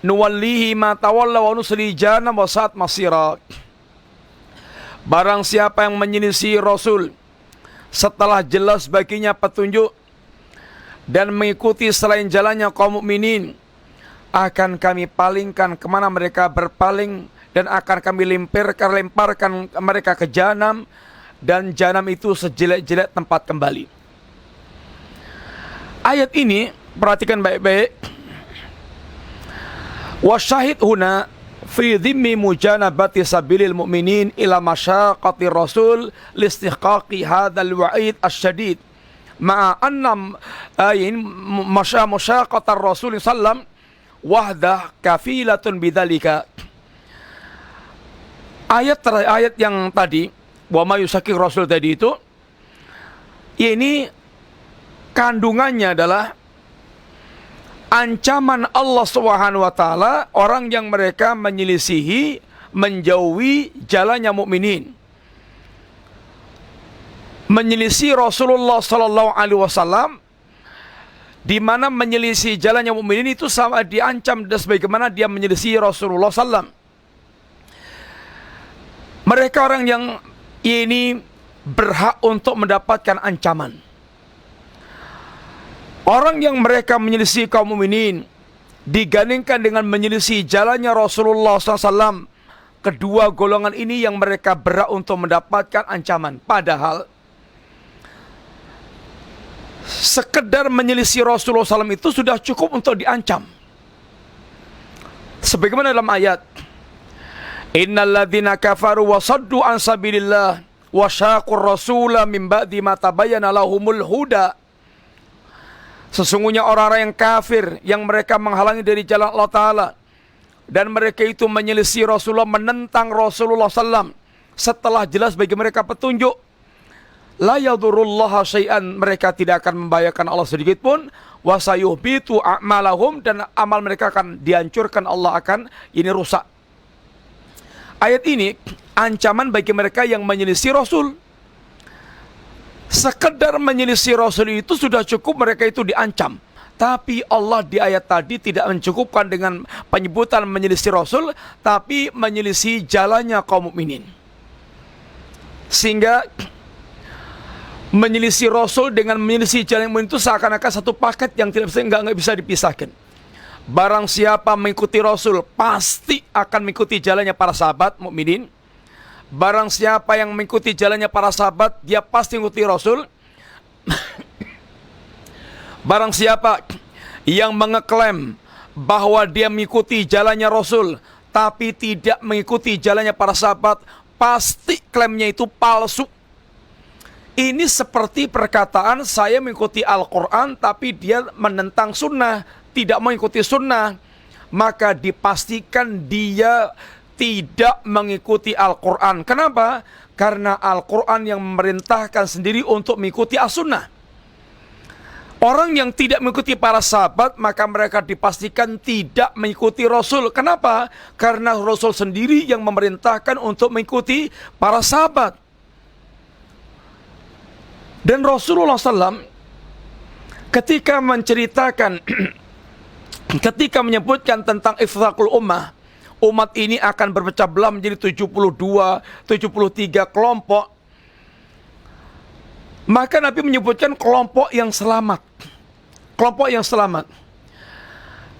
nuwallihi ma tawalla wa nusli jahannam wa sa'at masira. Barang siapa yang menyelisih Rasul setelah jelas baginya petunjuk dan mengikuti selain jalannya kaum mukminin, akan kami palingkan kemana mereka berpaling, dan akan kami lemparkan mereka ke jahanam, dan jahanam itu sejelek-jelek tempat kembali. Ayat ini perhatikan baik-baik. Wasyahid huna fi dhimmi mujanabati sabilil mu'minin ila masyaqqati rasul listiqaqi hadzal wa'id asyadid ma'a anna masyaqqatar rasul sallam wahdah kafilatun bidzalika. Ayat yang tadi wa may yushaqqir rasul tadi itu, ini kandungannya adalah ancaman Allah Subhanahu wa taala orang yang mereka menyelisihi, menjauhi jalannya mukminin. Menyelisih Rasulullah sallallahu alaihi wasallam, di mana menyelisih jalannya mukminin itu sama diancam dan sebagaimana dia menyelisih Rasulullah sallam. Mereka orang yang ini berhak untuk mendapatkan ancaman. Orang yang mereka menyelisih kaum mukminin digandingkan dengan menyelisih jalannya Rasulullah SAW, kedua golongan ini yang mereka berhak untuk mendapatkan ancaman. Padahal sekedar menyelisih Rasulullah SAW itu sudah cukup untuk diancam. Sebagaimana dalam ayat, innal ladzina kafaru wa saddu an sabilillah wa syaqur rasula min ba'di ma tabayyana lahumul huda. Sesungguhnya orang-orang yang kafir, yang mereka menghalangi dari jalan Allah Ta'ala, dan mereka itu menyelisih Rasulullah, menentang Rasulullah SAW, setelah jelas bagi mereka petunjuk, la yadurullaha syai'an, mereka tidak akan membahayakan Allah sedikit pun, wa sayuhbitu a'malahum, dan amal mereka akan dihancurkan, Allah akan ini rusak. Ayat ini ancaman bagi mereka yang menyelisih Rasul. Sekedar menyelisih Rasul itu sudah cukup mereka itu diancam. Tapi Allah di ayat tadi tidak mencukupkan dengan penyebutan menyelisih Rasul, tapi menyelisih jalannya kaum mukminin. Sehingga menyelisih Rasul dengan menyelisih jalan mukminin itu seakan-akan satu paket yang nggak bisa dipisahkan. Barang siapa mengikuti Rasul pasti akan mengikuti jalannya para sahabat mukminin. Barang siapa yang mengikuti jalannya para sahabat, dia pasti mengikuti Rasul. Barang siapa yang mengeklaim bahwa dia mengikuti jalannya Rasul, tapi tidak mengikuti jalannya para sahabat, pasti klaimnya itu palsu. Ini seperti perkataan saya mengikuti Al-Quran, tapi dia menentang sunnah, tidak mengikuti sunnah. Maka dipastikan dia tidak mengikuti Al-Quran. Kenapa? Karena Al-Quran yang memerintahkan sendiri untuk mengikuti As-Sunnah. Orang yang tidak mengikuti para sahabat, maka mereka dipastikan tidak mengikuti Rasul. Kenapa? Karena Rasul sendiri yang memerintahkan untuk mengikuti para sahabat. Dan Rasulullah SAW ketika menceritakan, ketika menyebutkan tentang ifraqul ummah, umat ini akan berpecah belah menjadi 72, 73 kelompok. Maka Nabi menyebutkan kelompok yang selamat. Kelompok yang selamat,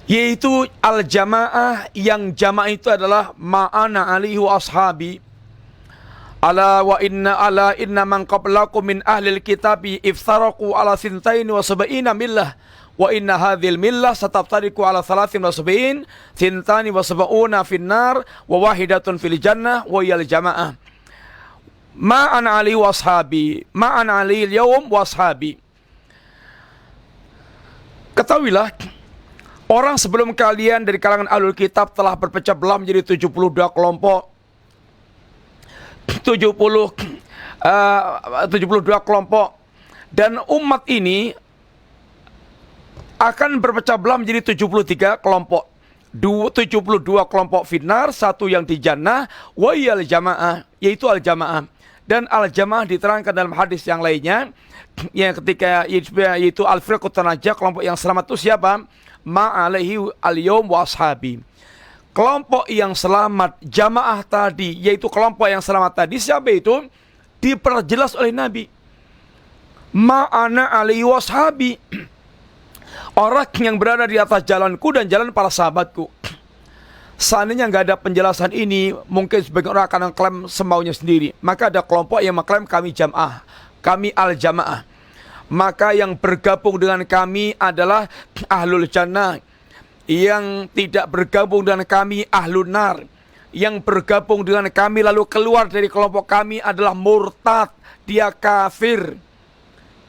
yaitu al-jamaah, yang jamaah itu adalah ma'ana alihi wa ashabi. Ala wa inna man qablakum min ahlil kitabi iftaraku ala sintain wa sab'ina millah. Wa inna hadhil millah satabtariku ala thalathin wa sab'in, thintani wa sab'una finnar, wa wahidatun fil jannah, wa yal jamaah. Ma'an ali wa ashabi, ma'an ali al-yawm wa ashabi. Ketahuilah, orang sebelum kalian dari kalangan ahlul kitab telah berpecah belah menjadi 72 kelompok. 72 kelompok. Dan umat ini akan berpecah belah menjadi 73 kelompok. 72 kelompok finnar, satu yang di jannah, wa yal jamaah, yaitu al-jamaah. Dan al-jamaah diterangkan dalam hadis yang lainnya, yang ketika yaitu al-firqatun najah, kelompok yang selamat itu siapa? Ma'alaihi al-yawm wa ashabi. Kelompok yang selamat, jamaah tadi, yaitu kelompok yang selamat tadi, siapa itu? Diperjelas oleh Nabi. Ma'ana alaihi wa ashabi. Orang yang berada di atas jalanku dan jalan para sahabatku. Seandainya nggak ada penjelasan ini, mungkin sebagian orang akan mengklaim semaunya sendiri. Maka ada kelompok yang mengklaim kami jamaah, kami al-jamaah. Maka yang bergabung dengan kami adalah ahlul jannah. Yang tidak bergabung dengan kami ahlun nar. yang bergabung dengan kami lalu keluar dari kelompok kami adalah murtad, dia kafir.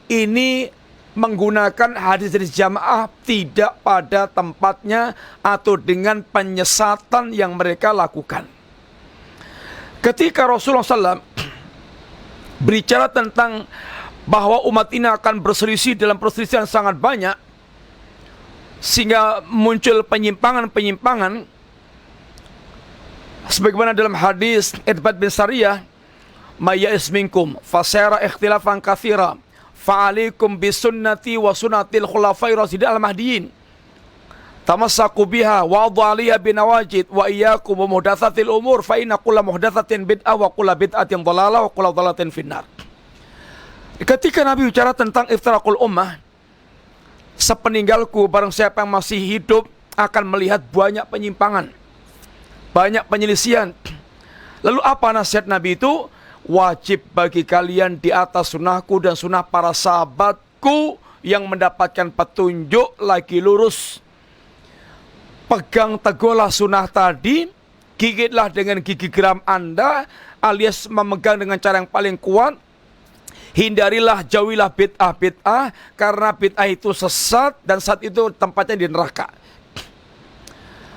Ini menggunakan hadis jamaah tidak pada tempatnya atau dengan penyesatan yang mereka lakukan. Ketika Rasulullah SAW berbicara tentang bahwa umat ini akan berselisih dalam perselisihan sangat banyak, sehingga muncul penyimpangan-penyimpangan, sebagaimana dalam hadis Irbad bin Sariyah, "Mayya'is minkum fasara ikhtilafan katsira fa'alaikum bisunnati wa sunnatil khulafai rasyidin al-mahdiyyin tamassaku biha wa 'addu 'alaiha binawajid wa iyyakum wa muhdatsatil umur fa inna kulla muhdatsatin bid'ah wa kulla bid'atin dhalalah wa kulla dhalalatin finnar." Ketika Nabi bicara tentang iftirakul ummah, sepeninggalku barang siapa yang masih hidup akan melihat banyak penyimpangan, banyak penyelisihan. Lalu apa nasihat Nabi itu? Wajib bagi kalian di atas sunnahku dan sunnah para sahabatku yang mendapatkan petunjuk lagi lurus. Pegang teguhlah sunnah tadi, gigitlah dengan gigi geram Anda, alias memegang dengan cara yang paling kuat. Hindarilah, jauhilah bid'ah-bid'ah, karena bid'ah itu sesat dan saat itu tempatnya di neraka.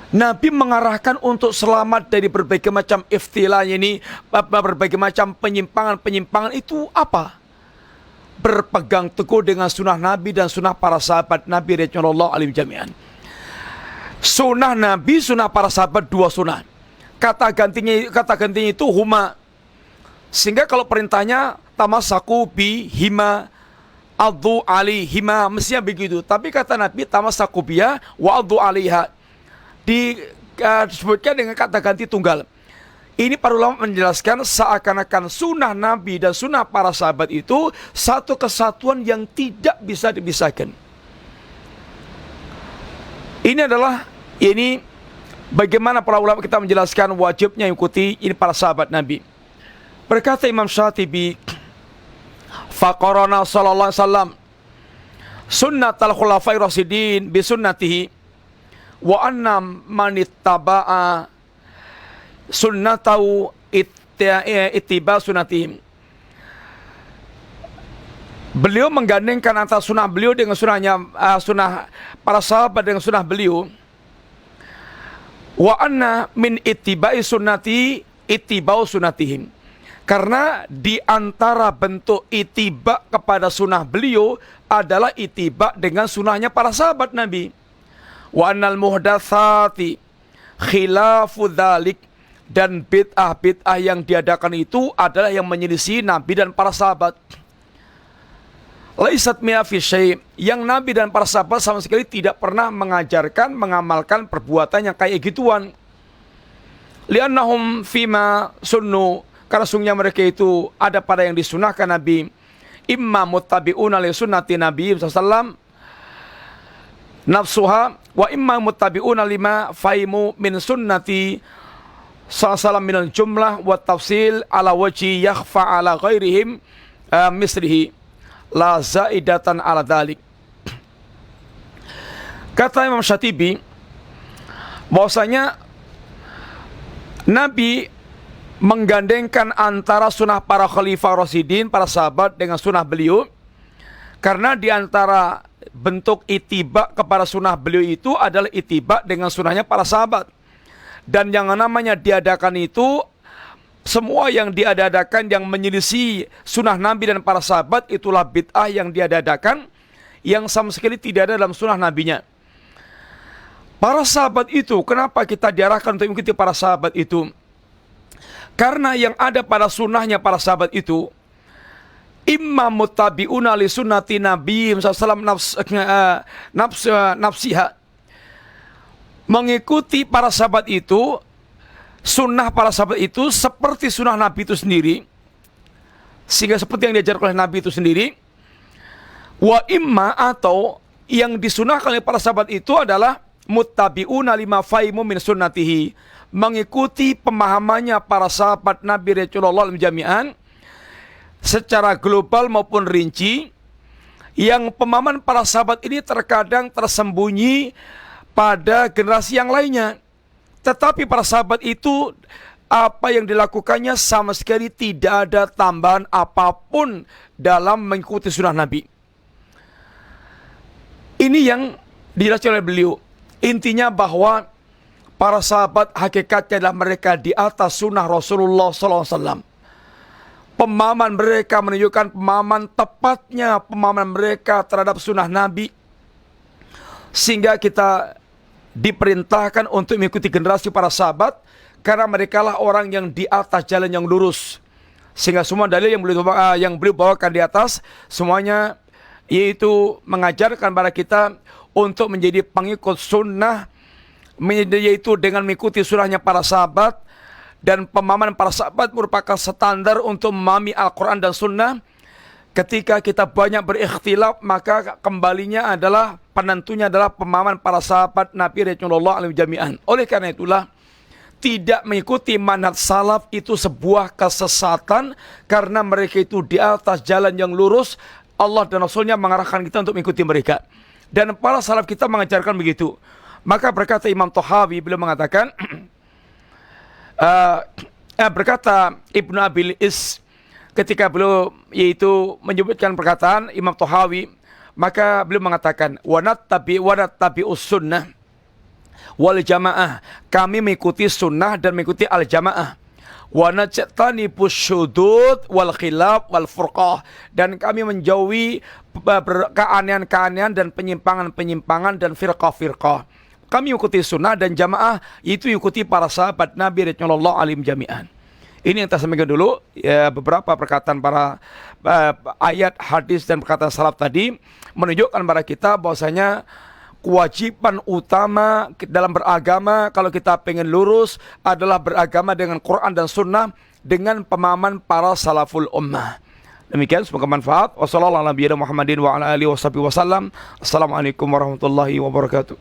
Nabi mengarahkan untuk selamat dari berbagai macam iftilah ini, berbagai macam penyimpangan-penyimpangan itu apa? Berpegang teguh dengan sunnah Nabi dan sunnah para sahabat Nabi radhiyallahu anhum jami'an. Sunnah Nabi, sunnah para sahabat, dua sunnah. Kata gantinya itu huma. Sehingga kalau perintahnya tamassaku bi hima addu alihima, mestinya begitu. Tapi kata Nabi tamassaku biha wa addu alaiha, disebutkan dengan kata ganti tunggal. Ini para ulama menjelaskan seakan-akan sunnah Nabi dan sunnah para sahabat itu satu kesatuan yang tidak bisa dipisahkan. Ini bagaimana para ulama kita menjelaskan wajibnya ikuti ini para sahabat Nabi. Berkata Imam Syatibi, faqarana sallallahu alaihi wasallam sunnatal khulafai rasyidin bi sunnatihi wa anna man ittaba'a sunnatahu ittiba sunnatihim. Beliau menggandengkan antara sunnah beliau dengan sunnah para sahabat dengan sunnah beliau. Wa anna min ittiba'i sunnati ittiba'u sunnatihim. Karena di antara bentuk ittiba kepada sunnah beliau adalah ittiba dengan sunnahnya para sahabat Nabi. Wa annal muhdatsati khilafu dzalik, dan bid'ah-bid'ah yang diadakan itu adalah yang menyelisih Nabi dan para sahabat. Laisat mi'a fi syai', yang Nabi dan para sahabat sama sekali tidak pernah mengajarkan, mengamalkan perbuatan yang kayak gituan. Li'annahum fima sunnu, karena sungguhnya mereka itu ada pada yang disunahkan Nabi. Imma muttabi'una li sunnati Nabi sallallahu nafsuha wa imma muttabi'una lima faimu min sunnati sallallahu minal jumlah wa tafsil ala wajhi yakhfa ala ghairihim misrihi la zaidatan ala dhalik. Kata Imam Syatibi bahwasanya Nabi menggandengkan antara sunnah para khalifah rasyidin, para sahabat, dengan sunnah beliau, karena di antara bentuk ittiba kepada sunnah beliau itu adalah ittiba dengan sunnahnya para sahabat. Dan yang namanya diadakan itu, semua yang diadakan yang menyelisih sunnah Nabi dan para sahabat itulah bid'ah yang diadakan, yang sama sekali tidak ada dalam sunnah Nabinya. Para sahabat itu, kenapa kita diarahkan untuk mengikuti para sahabat itu? Karena yang ada pada sunnahnya para sahabat itu, imma muttabi'una li sunnati Nabi sallallahu nafsiha, mengikuti para sahabat itu, sunnah para sahabat itu seperti sunnah Nabi itu sendiri, sehingga seperti yang diajarkan oleh Nabi itu sendiri. Wa imma, atau yang disunahkan oleh para sahabat itu adalah muttabi'una lima faimu min sunnatihi, mengikuti pemahamannya para sahabat Nabi radhiyallahu anhum jami'an secara global maupun rinci, yang pemahaman para sahabat ini terkadang tersembunyi pada generasi yang lainnya. Tetapi para sahabat itu apa yang dilakukannya sama sekali tidak ada tambahan apapun dalam mengikuti sunnah Nabi. Ini yang dijelaskan oleh beliau. Intinya bahwa para sahabat hakikatnya adalah mereka di atas sunnah Rasulullah SAW. Pemahaman mereka menunjukkan pemahaman tepatnya pemahaman mereka terhadap sunnah Nabi, sehingga kita diperintahkan untuk mengikuti generasi para sahabat, karena mereka lah orang yang di atas jalan yang lurus. Sehingga semua dalil yang beliau bawakan di atas semuanya yaitu mengajarkan kepada kita untuk menjadi pengikut sunnah, yaitu dengan mengikuti sunnahnya para sahabat. Dan pemahaman para sahabat merupakan standar untuk memahami Al-Quran dan sunnah. Ketika kita banyak berikhtilaf, maka kembalinya adalah, penentunya adalah pemahaman para sahabat Nabi Rasulullah alaihi jami'an. Oleh karena itulah, tidak mengikuti manhaj salaf itu sebuah kesesatan, karena mereka itu di atas jalan yang lurus. Allah dan Rasulnya mengarahkan kita untuk mengikuti mereka. Dan para salaf kita mengajarkan begitu. Maka berkata Imam Tahawi, beliau mengatakan, berkata Ibnu Abil Is ketika beliau yaitu menyebutkan perkataan Imam Tahawi, maka beliau mengatakan, wanattabi sunnah wal jamaah, kami mengikuti sunnah dan mengikuti al jamaah. Wa najtanibus syudud wal khilaf wal furqah, dan kami menjauhi keanehan-keanehan dan penyimpangan-penyimpangan dan firqah-firqah. Kami ikuti sunnah dan jamaah, itu ikuti para sahabat Nabi Rasulullah alim jami'an. Ini yang kita sampaikan dulu, ya, beberapa perkataan para ayat, hadis dan perkataan salaf tadi menunjukkan kepada kita bahwasanya kewajiban utama dalam beragama, kalau kita pengen lurus, adalah beragama dengan Quran dan Sunnah dengan pemahaman para salaful ummah. Demikian, semoga manfaat. Wassalamualaikum warahmatullahi wabarakatuh.